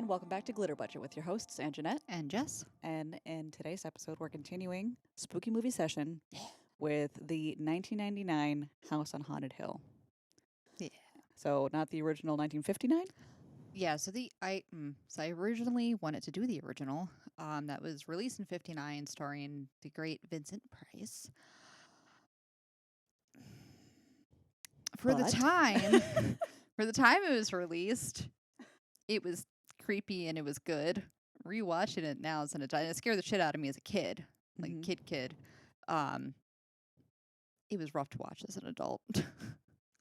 welcome back to Glitter Budget with your hosts, Anjanette. And Jess. And in today's episode, we're continuing Spooky Movie Session with the 1999 House on Haunted Hill. Yeah. So, not the original 1959? Yeah, so I originally wanted to do the original. That was released in '59, starring the great Vincent Price. For the But time, for the time it was released, it was creepy and it was good. Rewatching it now as an adult, it scared the shit out of me as a kid, like Mhm. kid. Um, it was rough to watch as an adult,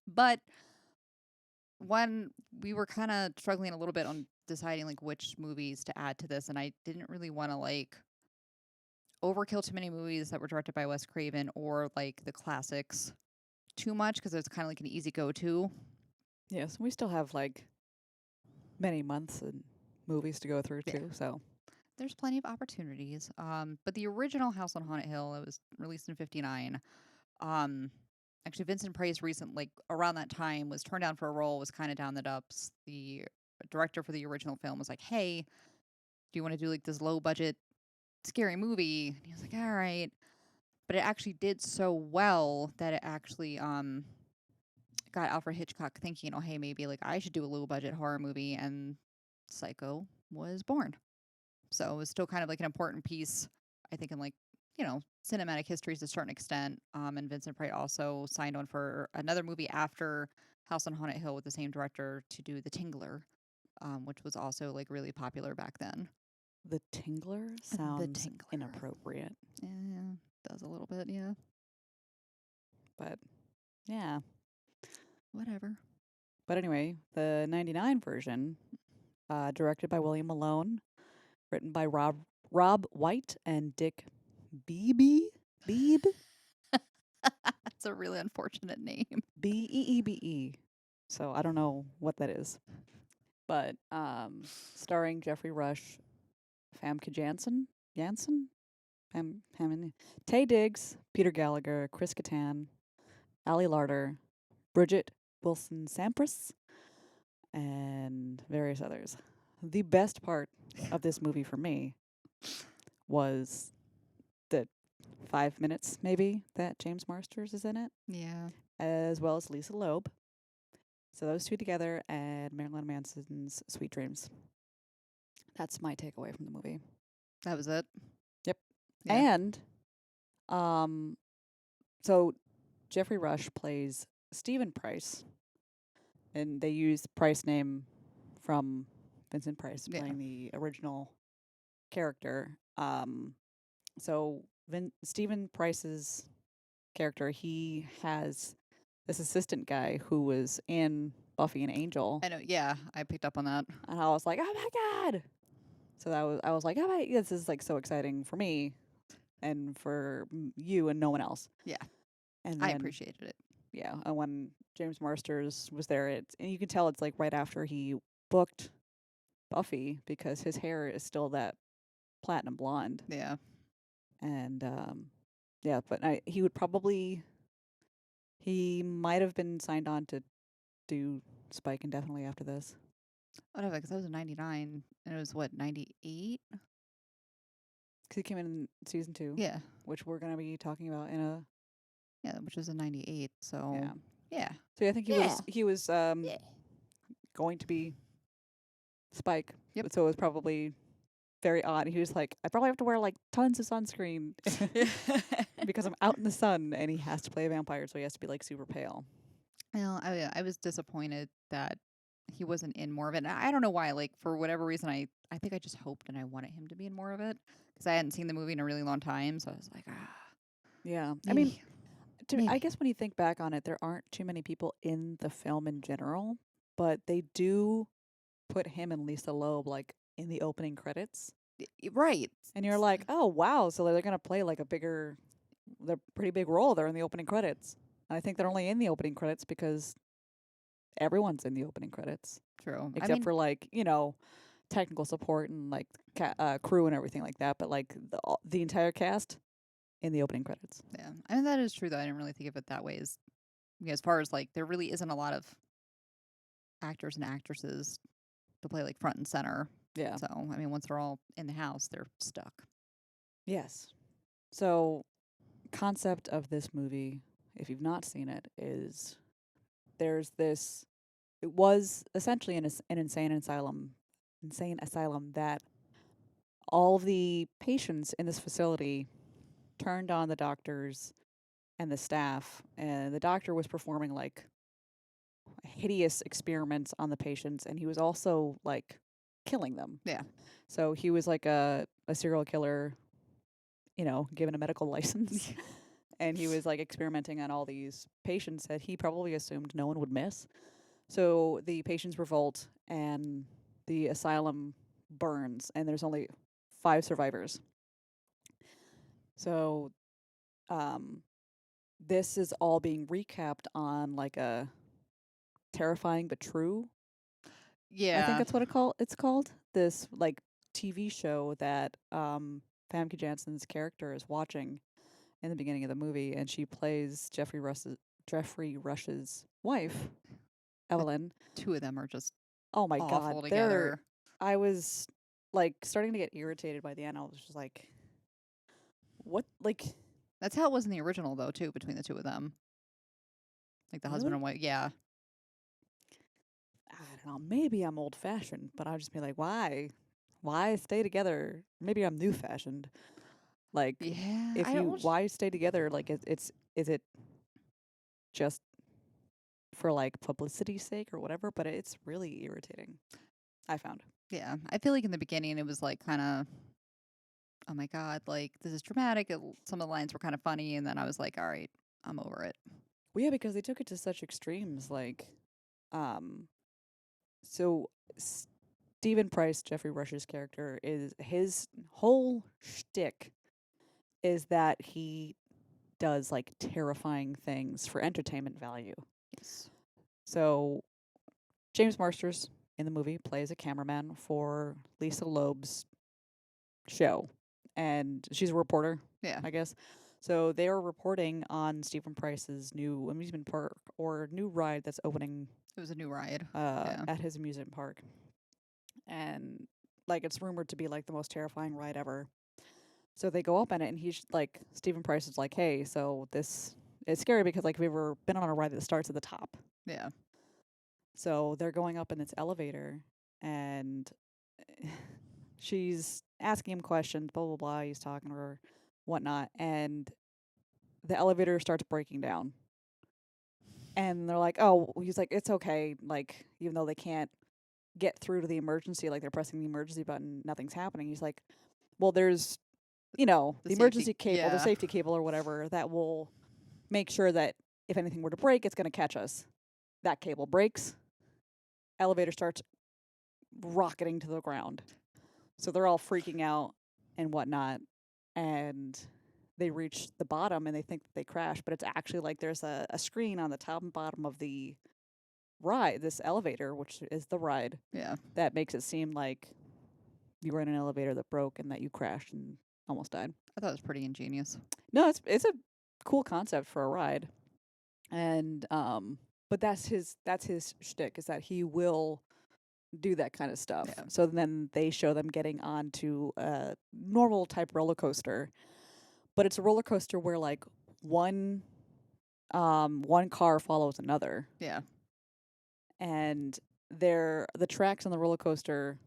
but when we were kind of struggling a little bit on deciding like which movies to add to this, and I didn't really want to like overkill too many movies that were directed by Wes Craven or like the classics too much because it's kind of like an easy go-to. yes, we still have like many months and movies to go through Yeah. too. So, There's plenty of opportunities. But the original House on Haunted Hill, it was released in '59. Um, actually, Vincent Price like around that time was turned down for a role, was kind of down the dumps. The director for the original film was like, "Hey, do you want to do like this low budget scary movie?" And he was like, "All right." But it actually did so well that it actually got Alfred Hitchcock thinking, "Oh, hey, maybe like I should do a low budget horror movie," and Psycho was born. So it was still kind of like an important piece, I think, in like cinematic history to a certain extent. And Vincent Price also signed on for another movie after House on Haunted Hill with the same director to do The Tingler, which was also like really popular back then. the Tingler The sounds Tingler. inappropriate. Yeah, does a little bit, yeah. But yeah. Whatever. But anyway, the 99 version, directed by William Malone, written by Rob White and Dick Beebe. That's a really unfortunate name. Beebe. So I don't know what that is. But starring Jeffrey Rush, Famke Janssen, Tay Diggs, Peter Gallagher, Chris Kattan, Ali Larder, Bridget Wilson Sampras, and various others. The best part of this movie for me was the 5 minutes, maybe, that James Marsters is in it, Yeah. as well as Lisa Loeb. So those two together and Marilyn Manson's Sweet Dreams. That's my takeaway from the movie. That was it. Yep. Yeah. And so Jeffrey Rush plays Stephen Price, and they use the Price name from Vincent Price Yeah. playing the original character. So Stephen Price's character, he has this assistant guy who was in Buffy and Angel, I know. Yeah, I picked up on that. and I was like, oh my god! So I was like, oh my, this is like so exciting for me, and for you and no one else. Yeah. And I then appreciated it. yeah, and when James Marsters was there, and you can tell it's like right after he booked Buffy because his hair is still that platinum blonde. Yeah. And yeah, but he might have been signed on to do Spike indefinitely after this. Whatever, because that was in '99, and it was what, '98? 'Cause he came in season 2, Yeah, which we're gonna be talking about in a yeah, which was in '98. So yeah. yeah, So yeah, I think he was yeah. going to be Spike. Yep. So it was probably very odd. He was like, I probably have to wear like tons of sunscreen because I'm out in the sun, and he has to play a vampire, so he has to be like super pale. Well, I was disappointed that he wasn't in more of it. And I don't know why. Like for whatever reason, I think I just hoped and I wanted him to be in more of it because I hadn't seen the movie in a really long time. So I was like, Yeah, I maybe, mean, I maybe. guess when you think back on it, there aren't too many people in the film in general, but they do put him and Lisa Loeb like in the opening credits, Right. and you're like, oh wow, so they're gonna play like they're pretty big role there in the opening credits. And I think they're only in the opening credits because everyone's in the opening credits True. I except mean, for like technical support and like crew and everything like that. But like the entire cast in the opening credits. yeah. I mean that is true though. I didn't really think of it that way. As far as like there really isn't a lot of actors and actresses to play like front and center. Yeah. So, I mean, once they're all in the house, they're stuck. Yes. So, concept of this movie, if you've not seen it, is there's this. It was essentially an insane asylum that all the patients in this facility turned on the doctors and the staff, and the doctor was performing like hideous experiments on the patients, and he was also like killing them. Yeah. So he was like a serial killer, given a medical license. And he was like experimenting on all these patients that he probably assumed no one would miss. So the patients revolt and the asylum burns, and there's only 5 survivors. So um, this is all being recapped on like a terrifying but true. I think Yeah. that's what it's called. This like TV show that Famke Janssen's character is watching in the beginning of the movie, and she plays Jeffrey Rush's wife, The Evelyn. two of them are just Oh my god, awful together. I was like starting to get irritated by the end. I was just like, what? Like, That's how it was in the original, though, too, between the two of them. Like the husband really? and wife. Yeah. I don't know. Maybe I'm old fashioned, but I'd just be like, why? Why stay together? Maybe I'm new fashioned. Like, Yeah. if you why stay together? Like, is it just for like publicity's sake or whatever? But it's really irritating. I found. Yeah. I feel like in the beginning it was like kind of, oh my God, like this is dramatic. Some of the lines were kind of funny. And then I was like, all right, I'm over it. Well, yeah, because they took it to such extremes. Like, um, so Stephen Price, Jeffrey Rush's character, is his whole shtick is that he does like terrifying things for entertainment value. Yes. So James Marsters in the movie plays a cameraman for Lisa Loeb's show, and she's a reporter, Yeah. I guess. So they are reporting on Stephen Price's new amusement park or new ride that's opening It was a new ride. Yeah. at his amusement park, and like it's rumored to be like the most terrifying ride ever. So they go up on it, and he's like, Stephen Price is like, "Hey, so this it's scary because like we've ever been on a ride that starts at the top." Yeah. So they're going up in this elevator, and she's asking him questions, blah blah blah. He's talking to her, whatnot, and the elevator starts breaking down. And they're like, "Oh," he's like, "It's okay." Like, even though they can't get through to the emergency, like they're pressing the emergency button, nothing's happening. He's like, "Well, there's, The the safety. emergency cable, the Yeah. safety cable or whatever that will make sure that if anything were to break, it's going to catch us." That cable breaks, elevator starts rocketing to the ground. So they're all freaking out and whatnot. And they reach the bottom and they think that they crashed, but it's actually like there's a screen on the top and bottom of the ride, this elevator, which is the ride, Yeah. that makes it seem like you were in an elevator that broke and that you crashed and almost died. I thought it was pretty ingenious. No, it's a cool concept for a ride. And but that's his shtick, is that he will do that kind of stuff. Yeah. So then they show them getting onto a normal type roller coaster, but it's a roller coaster where like one one car follows another, Yeah. and the tracks on the roller coaster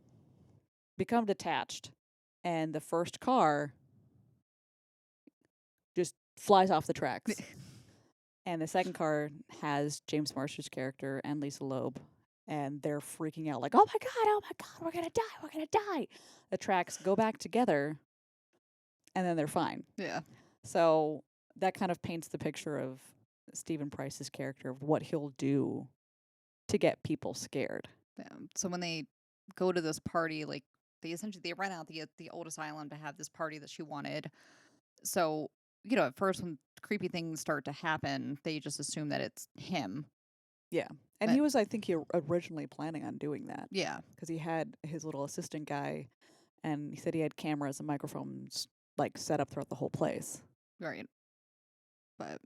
become detached, and the first car just flies off the tracks. And the second car has James Marsh's character and Lisa Loeb, and they're freaking out like, oh my god, we're gonna die, we're gonna die." The tracks go back together, and then they're fine. Yeah. So that kind of paints the picture of Stephen Price's character, of what he'll do to get people scared. Yeah. So when they go to this party, like they rent out the old asylum to have this party that she wanted. So at first when creepy things start to happen, they just assume that it's him. Yeah. And But he was, I think, originally planning on doing that yeah, because he had his little assistant guy, and he said he had cameras and microphones like set up throughout the whole place. right. But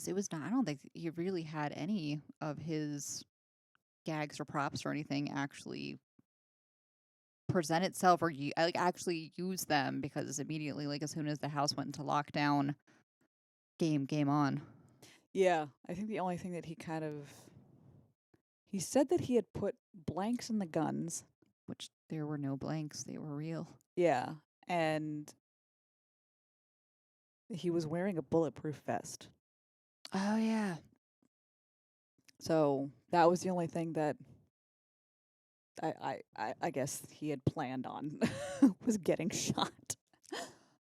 it was not. I don't think he really had any of his gags or props or anything actually present itself or like actually use them because immediately, like as soon as the house went into lockdown, game on. Yeah, I think the only thing that he said that he had put blanks in the guns. Which there were no blanks; they were real. Yeah, and he was wearing a bulletproof vest. Oh yeah. So that was the only thing that I guess he had planned on was getting shot.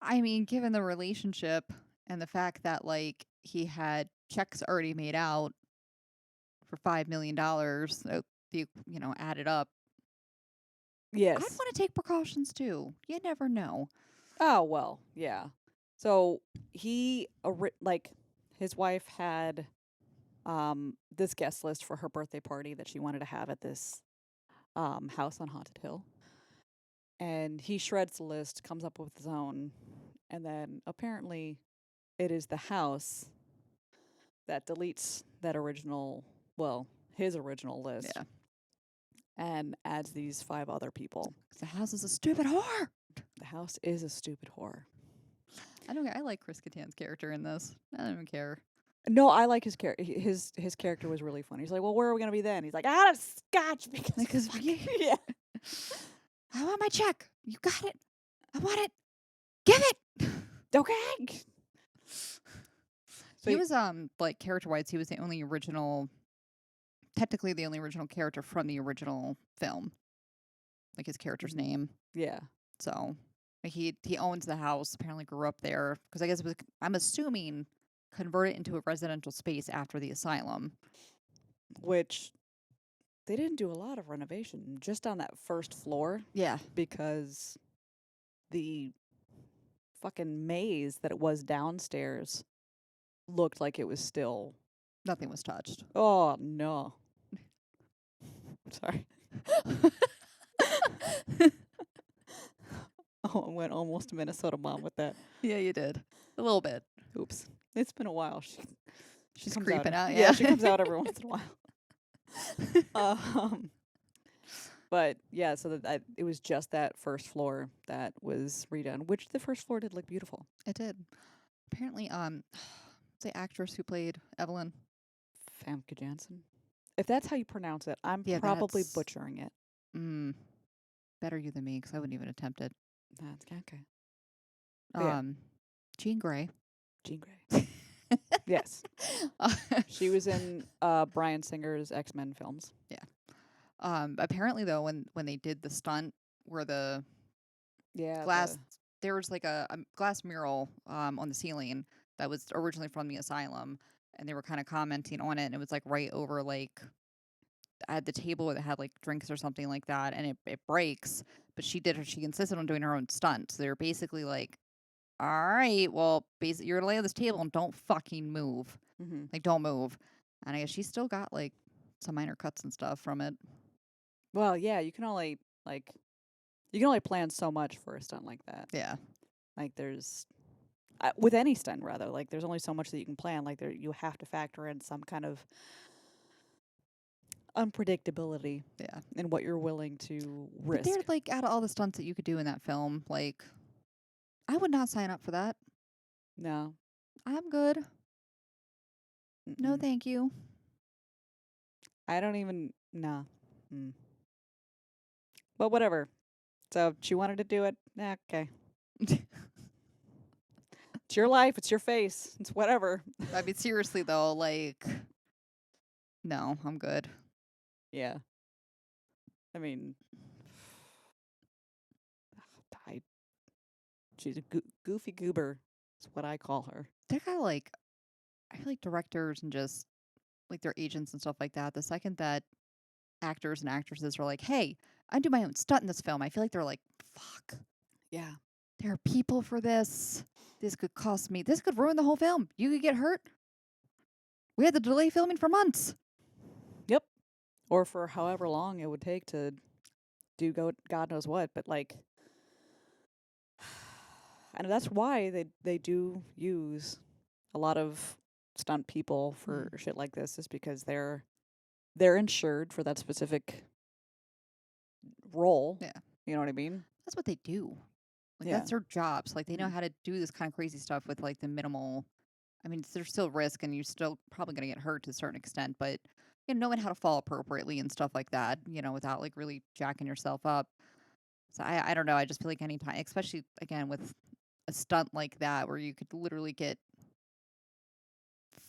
I mean, given the relationship and the fact that like he had checks already made out for $5 million, so added up, I'd Yes. want to take precautions too. You never know. Oh well, yeah. So like his wife had this guest list for her birthday party that she wanted to have at this house on Haunted Hill. And he shreds the list, comes up with his own, and then apparently it is the house that deletes that original, well, his original list, Yeah, and adds these 5 other people. 'cause the house is a stupid whore. The house is a stupid horror. I don't. I like Chris Kattan's character in this. I don't even care. No, I like his character. His character was really funny. He's like, "Well, where are we gonna be then?" He's like, "Out of scotch because Because you, yeah." I want my check. You got it. I want it. Give it. Okay. So He was like character wise, he was the only original, technically the only original character from the original film, like his character's Mhm. name. Yeah. So like, he owns the house. Apparently grew up there because I guess it was. I'm assuming converted into a residential space after the asylum. Which they didn't do a lot of renovation just on that first floor Yeah, because the fucking maze that it was downstairs looked like it was still. nothing was touched. Oh no. Sorry. Oh, I went almost Minnesota mom with that. Yeah, you did a little bit. Oops. It's been a while. She She's comes creeping out. Yeah, Yeah, she comes out every once in a while. Um, but yeah, so it was just that first floor that was redone, which the first floor did look beautiful. it did. Apparently, the actress who played Evelyn. Famke Janssen. If that's how you pronounce it, I'm Yeah, probably that's butchering it. better you than me because I wouldn't even attempt it. That's okay. Yeah. Jean Grey. Jean Grey. Yes. She was in Bryan Singer's X-Men films. Apparently though, when they did the stunt where the Yeah. glass, there was like a glass mural on the ceiling that was originally from the asylum, and they were kind of commenting on it, and it was like right over like at the table that had like drinks or something like that, and it breaks. But she insisted on doing her own stunt. So they were basically like, all right, well, basically you're gonna lay on this table and don't fucking move. Mm-hmm. Like don't move. And I guess she still got like some minor cuts and stuff from it. Well, yeah, you can only plan so much for a stunt like that. Yeah. Like there's with any stunt rather, like there's only so much that you can plan. Like you have to factor in some kind of unpredictability Yeah. in what you're willing to But risk. they're like out of all the stunts that you could do in that film, like I would not sign up for that. No. I'm good. No, Mm-mm. thank you. I don't even no. Mm. But whatever. So she wanted to do it. Okay. It's your life. It's your face. It's whatever. I mean, seriously though, like, no, I'm good. Yeah. I mean, I, she's a goofy goober. Is what I call her. They're kind of like, I feel like directors and just like their agents and stuff like that. The second that actors and actresses are like, "Hey, I do my own stunt in this film," I feel like they're like, "Fuck, Yeah. there are people for this. This could cost me. This could ruin the whole film. You could get hurt. We had to delay filming for months." Yep. Or for however long it would take to do God knows what. But like, and that's why they do use a lot of stunt people for shit like this, is because they're insured for that specific role. Yeah. You know what I mean? That's what they do. Like Yeah. that's their jobs. Like they know Mhm. how to do this kind of crazy stuff with like the minimal. I mean, there's still risk, and you're still probably going to get hurt to a certain extent, but knowing how to fall appropriately and stuff like that, without like really jacking yourself up. So I don't know. I just feel like anytime, especially again with a stunt like that, where you could literally get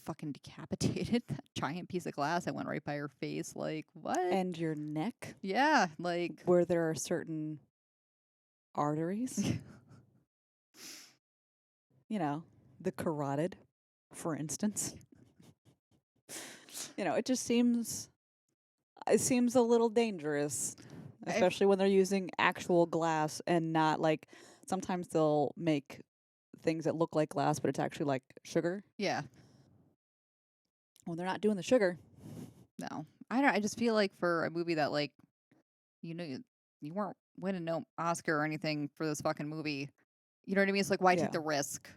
fucking decapitated, that giant piece of glass that went right by her face. Like what? And your neck, Yeah, like where there are certain arteries, the carotid, for instance. It seems a little dangerous, I, especially when they're using actual glass and not like sometimes they'll make things that look like glass, but it's actually like sugar. yeah. When they're not doing the sugar, No, I don't. I just feel like for a movie that like you weren't winning no Oscar or anything for this fucking movie. You know what I mean? It's like why take yeah, the risk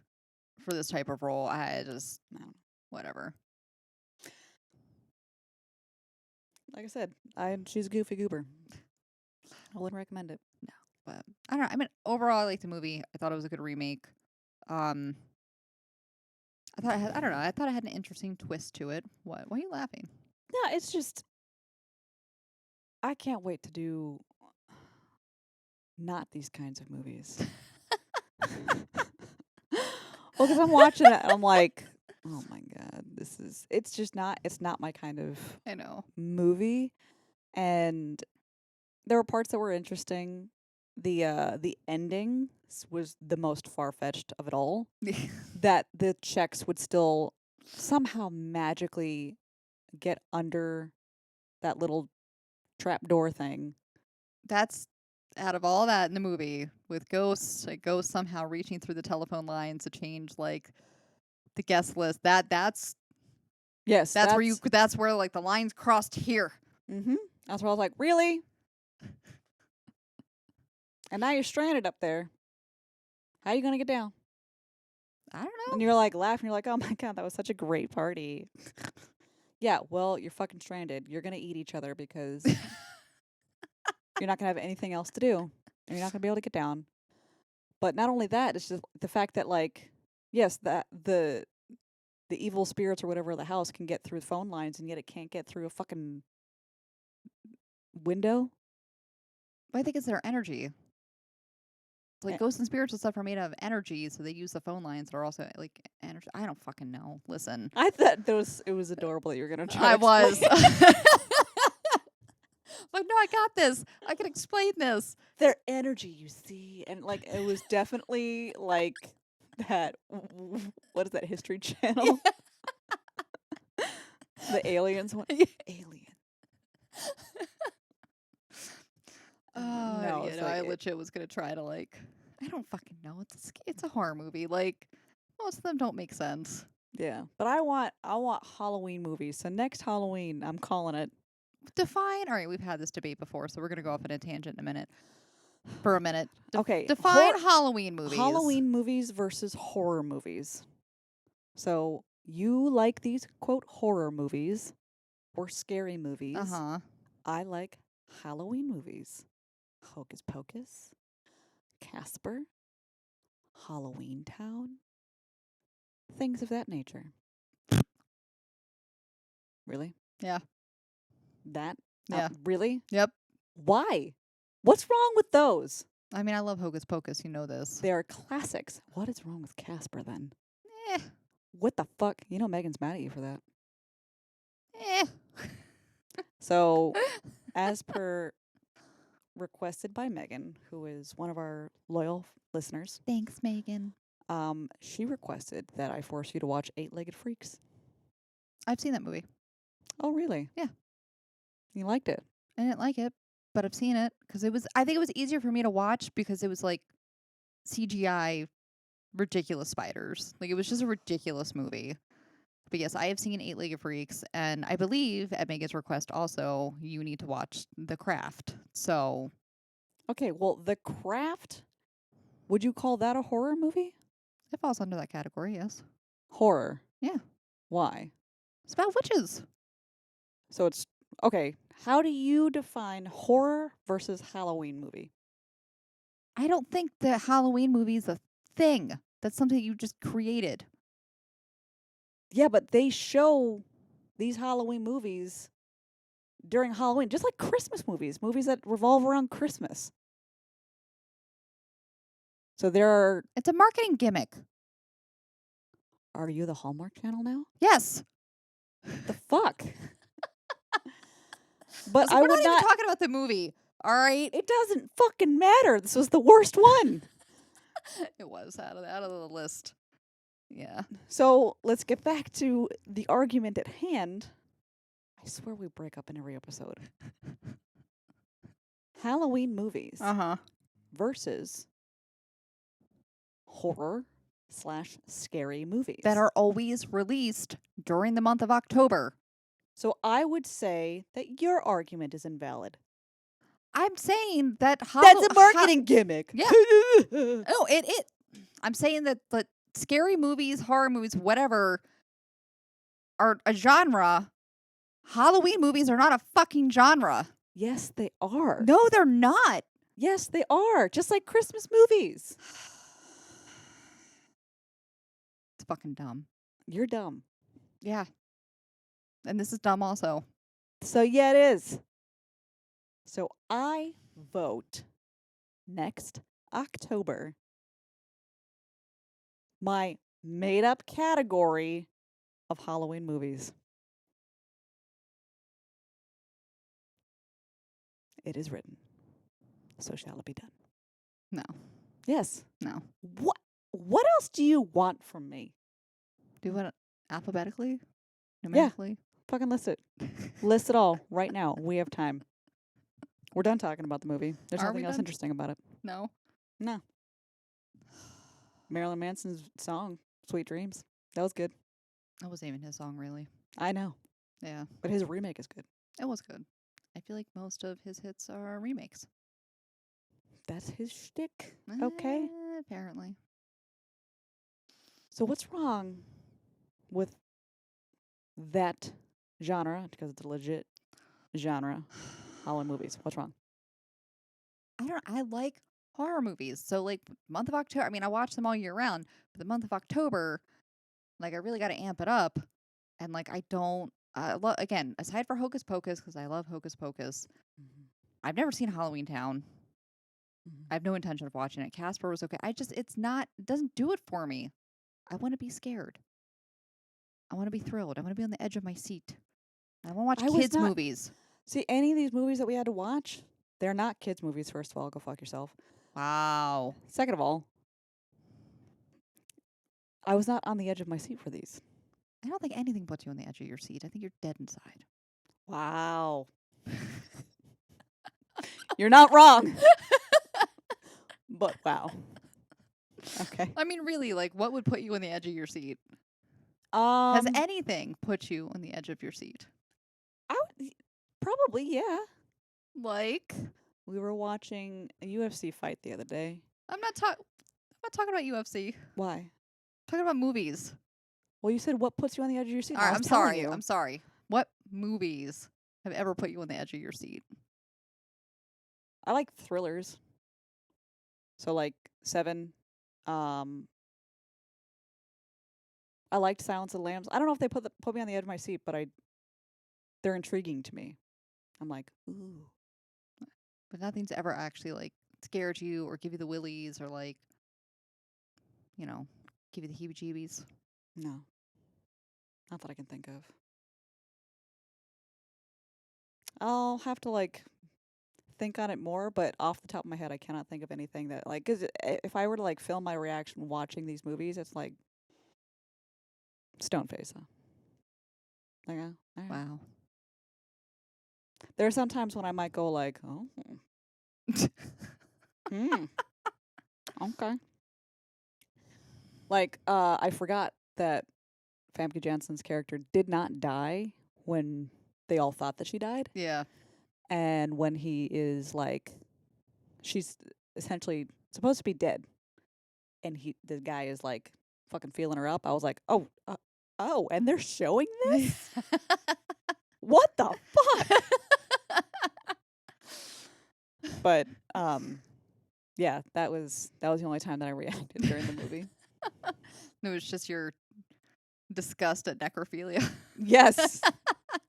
for this type of role? I just no. whatever. Like I said, she's a goofy goober. I wouldn't recommend it. No, but I don't know. I mean, overall, I liked the movie. I thought it was a good remake. Um, I don't know. I thought it had an interesting twist to it. What? Why are you laughing? Yeah, it's just I can't wait to do not these kinds of movies. Well, because I'm watching it and I'm like, oh my god, it's not my kind of I know. movie. And there were parts that were interesting. The ending was the most far fetched of it all. That the checks would still somehow magically get under that little trapdoor thing. That's out of all that in the movie with ghosts, like ghosts somehow reaching through the telephone lines to change like the guest list. Yes, That's where like the lines crossed here. mm-hmm. That's where I was like, really? And now you're stranded up there. How are you gonna get down? I don't And know. you're like laughing. You're like, oh my god, that was such a great party. Yeah, well, you're fucking stranded. You're gonna eat each other because you're not gonna have anything else to do, and you're not gonna be able to get down. But not only that, it's just the fact that like, yes, that the evil spirits or whatever of the house can get through phone lines, and yet it can't get through a fucking window. But I think it's their energy. Like Eh, ghosts and spiritual stuff are made out of energy, so they use the phone lines that are also like energy. I don't fucking know. Listen, I thought it was adorable that you were gonna try I to explain. was like, no, I got this. I can explain this. Their energy, you see, and like it was definitely like that. What is that History Channel? The aliens one. Alien. No, it's like I legit was gonna try to like. I don't fucking know. It's a horror movie. Like most of them don't make sense. yeah. But I want Halloween movies. So next Halloween, I'm calling it. Define. All right, we've had this debate before, so we're gonna go off on a tangent in a minute. For a minute, Okay, define Halloween movies. Halloween movies versus horror movies. So you like these quote horror movies or scary movies. Uh-huh. I like Halloween movies. Hocus Pocus, Casper, Halloween Town, things of that nature. Really? Yeah. That? Yeah. Really? Yep. Why? What's wrong with those? I mean, I love Hocus Pocus. You know this. They are classics. What is wrong with Casper then? Eh. What the fuck? You know Megan's mad at you for that. Eh. So, as per requested by Megan, who is one of our loyal listeners, Thanks, Megan. she requested that I force you to watch Eight-Legged Freaks. I've seen that movie. Oh, really? Yeah. You liked it? I didn't like it, but I've seen it because I think it was easier for me to watch because it was like CGI ridiculous spiders. Like it was just a ridiculous movie. But yes, I have seen Eight-Legged Freaks, and I believe at Megan's request also you need to watch The Craft. So Okay, well, The Craft, would you call that a horror movie? it falls under that category, yes. Horror. Yeah. Why? It's about witches. So it's okay. How do you define horror versus Halloween movie? I don't think the Halloween movie is a thing. That's something you just created. Yeah, but they show these Halloween movies during Halloween, just like Christmas movies, movies that revolve around Christmas. So there It's a marketing gimmick. are you the Hallmark Channel now? Yes. The fuck? I But was like, I we're would not even not. talking about the movie. All right. It doesn't fucking matter. This was the worst one. It was out of the list. Yeah. So let's get back to the argument at hand. I swear we break up in every episode. Halloween movies Uh-huh. versus horror/scary movies. That are always released during the month of October. So I would say that your argument is invalid. I'm saying that That's a marketing gimmick. Yeah. Oh, it. I'm saying that the scary movies, horror movies, whatever, are a genre. Halloween movies are not a fucking genre. Yes, they are. No, they're not. Yes, they are. Just like Christmas movies. It's fucking dumb. You're dumb. Yeah. And this is dumb also. So yeah, it is. So I vote next October. My made up category of Halloween movies. It is written. So shall it be done. No. Yes. No. What else do you want from me? Do it alphabetically? Numerically? Fucking list it. List it all right now. We have time. We're done talking about the movie. There's Are nothing we else done? interesting about it. No. No. Marilyn Manson's song, Sweet Dreams. That was good. That wasn't even his song, really. I know. Yeah. But his remake is good. It was good. I feel like most of his hits are remakes. That's his shtick. Okay. Apparently. So what's wrong with that genre? Because it's a legit genre. Halloween movies. What's wrong? I like horror movies. So like month of October, I mean I watch them all year round, but the month of October, like I really got to amp it up. And like I don't again, aside for Hocus Pocus cuz I love Hocus Pocus. I've never seen Halloween Town. I have no intention of watching it. Casper was okay. It doesn't do it for me. I want to be scared. I want to be thrilled. I want to be on the edge of my seat. I want to I watch was kids not- movies. See, any of these movies that we had to watch, they're not kids' movies, first of all. Go fuck yourself. Wow. Second of all, I was not on the edge of my seat for these. I don't think anything puts you on the edge of your seat. I think you're dead inside. Wow. You're not wrong. But wow. Okay. I mean, really, like, what would put you on the edge of your seat? Has Um, anything put you on the edge of your seat? probably, yeah. Like, We were watching a UFC fight the other day. I'm not talking about UFC. Why? I'm talking about movies. Well, you said what puts you on the edge of your seat. All right, I I'm was telling sorry. you. I'm sorry. What movies have ever put you on the edge of your seat? I like thrillers. So like Seven. I liked Silence of the Lambs. I don't know if they put me on the edge of my seat, but they're intriguing to me. I'm like, ooh. But nothing's ever actually like scared you or give you the willies or like, you know, give you the heebie-jeebies. No. Not that I can think of. I'll have to like think on it more, but off the top of my head, I cannot think of anything that like. Cause if I were to like film my reaction watching these movies, it's like stone face. Like, all right. Wow. There are some times when I might go like, oh, okay. Like, I forgot that Famke Janssen's character did not die when they all thought that she died. Yeah. And when he is like, she's essentially supposed to be dead, and the guy is like fucking feeling her up. I was like, oh, and they're showing this. What the fuck? But Yeah, that was the only time that I reacted during the movie. It was just your disgust at necrophilia. Yes.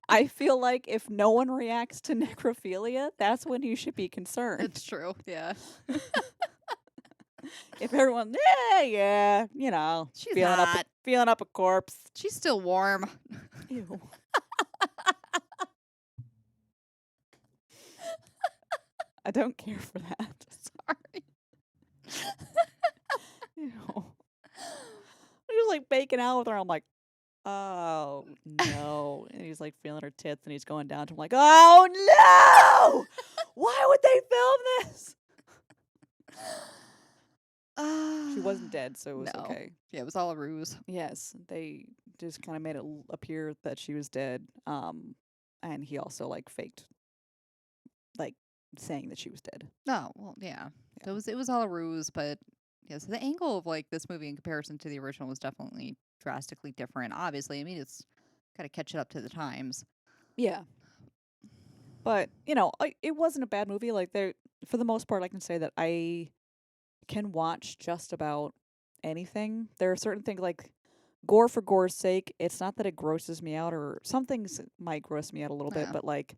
I feel like if no one reacts to necrophilia, that's when you should be concerned. It's true. Yeah. If everyone, yeah, She's hot. feeling up a corpse. She's still warm. Ew. I don't care for that. Sorry. Ew. They're just like baking out with her. I'm like, oh no. And he's like feeling her tits and he's going down to him like, oh no! Why would they film this? She wasn't dead, so it was No. okay. Yeah, it was all a ruse. Yes, they just kind of made it appear that she was dead. And he also like faked like saying that she was dead. Oh, well, yeah. Yeah. It was all a ruse, but yeah, so the angle of like this movie in comparison to the original was definitely drastically different. Obviously, I mean it's gotta catch it up to the times. Yeah. But, it wasn't a bad movie. Like there for the most part I can say that I can watch just about anything. There are certain things like gore for gore's sake. It's not that it grosses me out or some things might gross me out a little bit, Yeah. but like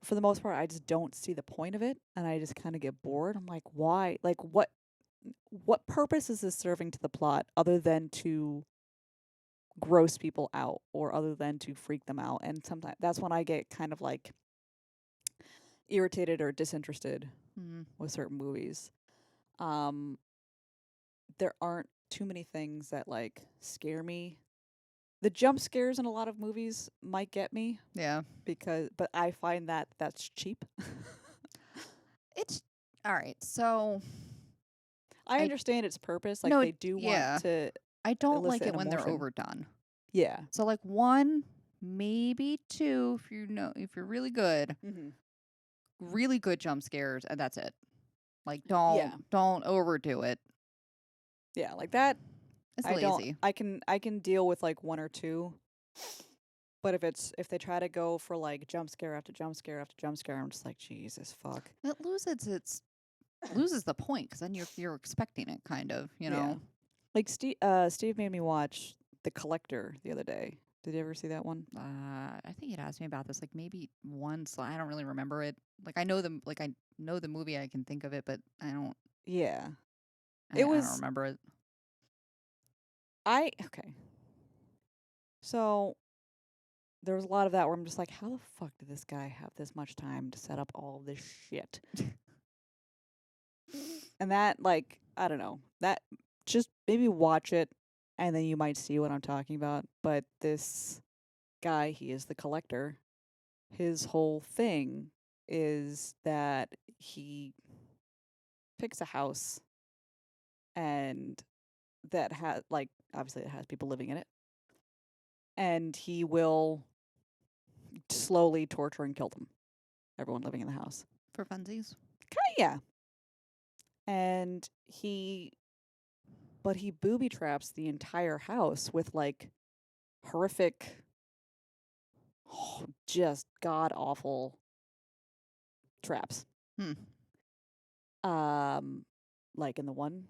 for the most part I just don't see the point of it and I just kind of get bored. I'm like, why? Like what purpose is this serving to the plot other than to gross people out or other than to freak them out? And sometimes that's when I get kind of like irritated or disinterested Mm. with certain movies. Um there aren't too many things that like scare me. The jump scares in a lot of movies might get me Yeah. but I find that that's cheap. It's all right. So I I understand its purpose. Like no, they do want yeah. to I don't like elicit it an when they're emotion. overdone. Yeah. So like one, maybe two, if you're Mm-hmm. really good jump scares, and that's it. Like Yeah. don't overdo it. Yeah. Like that. It's I don't. lazy. I can deal with like one or two. But if they try to go for like jump scare after jump scare after jump scare, I'm just like, Jesus fuck. It loses the point because then you're expecting it, kind of, you Yeah. know. Like Steve made me watch The Collector the other day. Did you ever see that one? I think you'd asked me about this like maybe once. I don't really remember it. Like I know the movie. I can think of it, but Yeah. It I don't was remember it. I okay. So there was a lot of that where I'm just like, how the fuck did this guy have this much time to set up all of this shit? And that, like, I don't know. That just maybe watch it and then you might see what I'm talking about. But this guy, he is the collector. His whole thing is that he picks a house and that has, like, obviously it has people living in it. And he will slowly torture and kill them. Everyone living in the house. For funsies. Kinda, yeah. And he booby traps the entire house with like horrific, just god awful traps. Hmm. Um, like in the one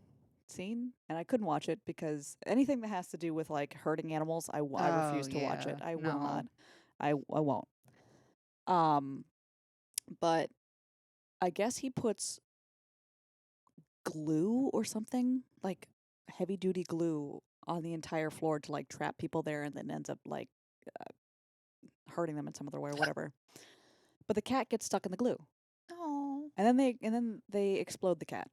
scene, and I couldn't watch it because anything that has to do with like hurting animals, I Oh refuse to watch yeah. it. I will No. not. I won't. Um, but I guess he puts glue or something like heavy duty glue on the entire floor to like trap people there, and then ends up like hurting them in some other way or whatever. But the cat gets stuck in the glue, Oh and then they explode the cat,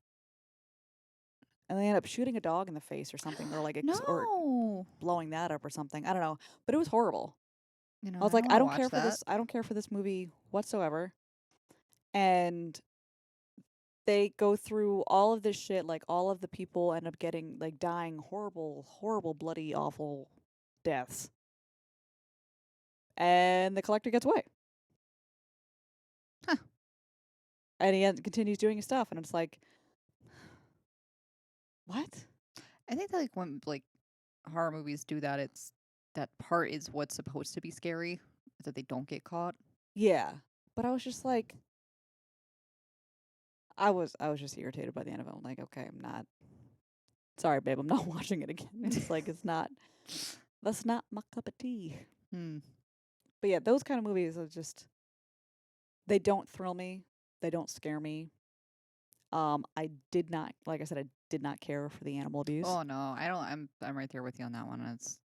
and they end up shooting a dog in the face or something, or like or no. blowing that up or something. I don't know, but it was horrible. You know, I was I don't like, want I to don't watch care for that. this. I don't care for this movie whatsoever. And they go through all of this shit. Like all of the people end up getting like dying horrible, horrible, bloody, awful deaths. And the collector gets away. Huh. And he continues doing his stuff, and it's like, what? I think that like when like horror movies do that, it's that part is what's supposed to be scary, is that they don't get caught. Yeah. But I was just like, I was just irritated by the end of it. I'm like, okay, I'm not. Sorry, babe, I'm not watching it again. It's like it's not. That's not my cup of tea. Hmm. But yeah, those kind of movies are just. They don't thrill me. They don't scare me. I did not, like I said, I did not care for the animal abuse. Oh no, I don't. I'm right there with you on that one. It's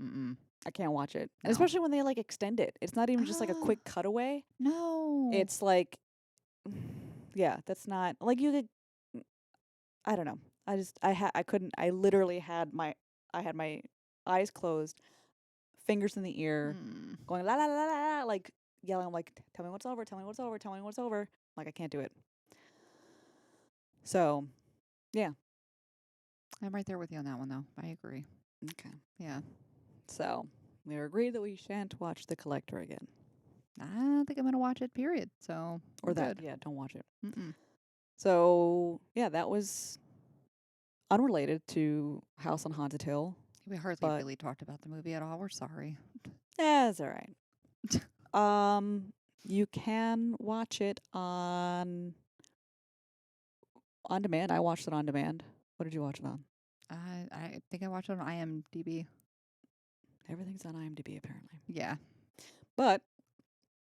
mm I can't watch it, and no. especially when they like extend it. It's not even just like a Ah, quick cutaway. no. It's like, yeah, that's not like you could. I don't know. I couldn't. I had my eyes closed, fingers in the ear, Mm. going la la la la, la like yelling. I'm like, tell me what's over. Tell me what's over. Tell me what's over. Like I can't do it. So, yeah. I'm right there with you on that one, though. I agree. Okay. Yeah. So we agreed that we shan't watch The Collector again, I think I'm gonna watch it. Period. So we're or that. good. Yeah, don't watch it. Mm-mm. So yeah, that was unrelated to House on Haunted Hill, We hardly but really talked about the movie at all. We're sorry. yeah, it's all right. You can watch it on demand. I watched it on demand. What did you watch it on? I think I watched it on IMDb. Everything's on IMDb apparently. Yeah. But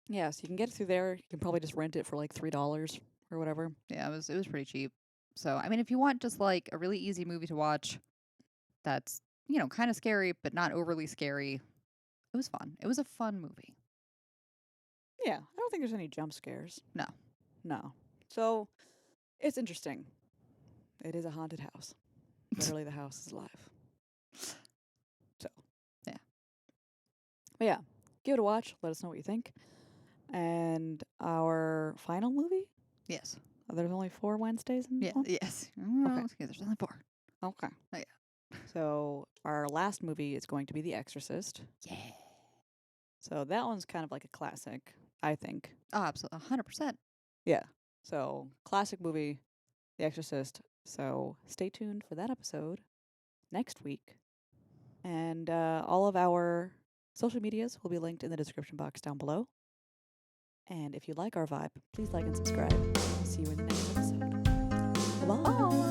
yeah, so you can get it through there. You can probably just rent it for like $3 or whatever. Yeah. It was pretty cheap. So I mean, if you want just like a really easy movie to watch, that's kind of scary but not overly scary. It was fun. It was a fun movie. Yeah, I don't think there's any jump scares. No. No. So it's interesting. It is a haunted house. Literally, the house is alive. So Yeah. but yeah, give it a watch. Let us know what you think. And our final movie? Yes. There's only 4 Wednesdays in Yeah. this month? Yes. Okay. Well, there's only 4. Okay. Oh, yeah. So our last movie is going to be The Exorcist. Yeah. So that one's kind of like a classic, I think. Oh, absolutely. 100%. Yeah. So classic movie, The Exorcist. So stay tuned for that episode next week. And all of our social medias will be linked in the description box down below. And if you like our vibe, please like and subscribe. See you in the next episode. Bye.